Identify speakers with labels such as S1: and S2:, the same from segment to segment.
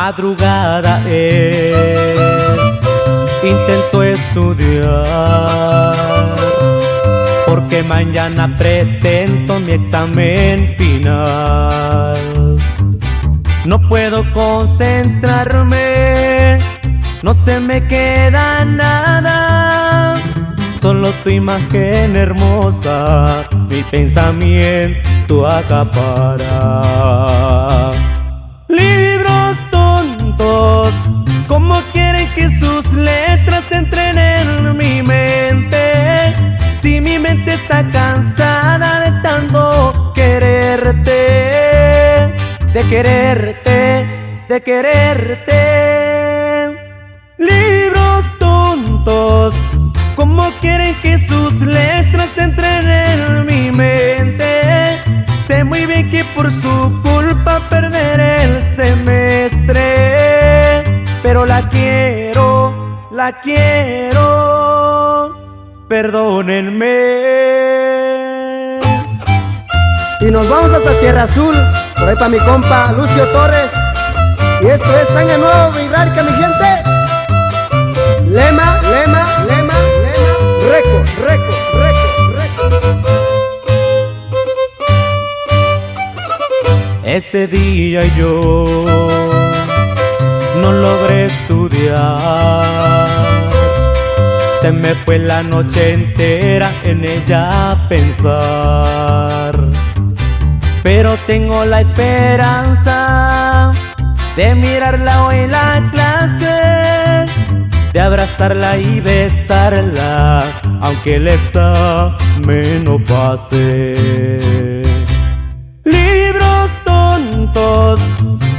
S1: madrugada es, intento estudiar, porque mañana presento mi examen final. No puedo concentrarme, no se me queda nada, solo tu imagen hermosa mi pensamiento acapara. Libros tontos, ¿cómo quieren que sus letras entren en mi mente? Si mi mente está cansada de tanto quererte, de quererte, de quererte. Libros tontos, ¿cómo quieren que sus letras entren en mi mente? Sé muy bien que por su culpa perderé el semestre, pero la quiero, perdónenme.
S2: Y nos vamos hasta Tierra Azul, por ahí para mi compa Lucio Torres. Y esto es Sangre Nueva Vibrárica, mi gente. Lema, lema, lema, lema. Reco, reco, reco, reco.
S1: Este día yo no logré estudiar, se me fue la noche entera en ella a pensar. Pero tengo la esperanza de mirarla hoy en la clase, de abrazarla y besarla, aunque el examen no pase. Libros tontos,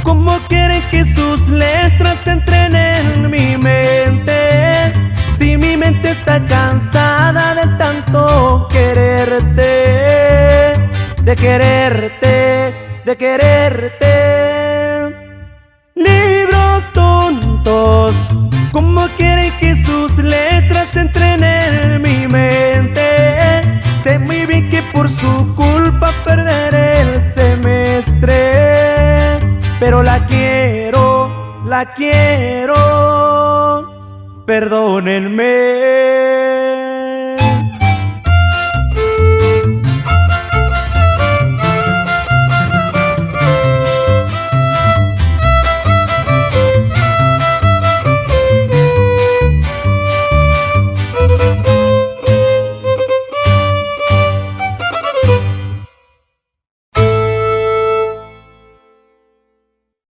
S1: ¿cómo quieren que sus letras entren en mi mente? Si mi mente está cansada de tanto quererte, de quererte, de quererte. Libros tontos, ¿cómo quieren que sus letras entren en mi mente? Sé muy bien que por su culpa perderé el semestre, pero la quiero, perdónenme.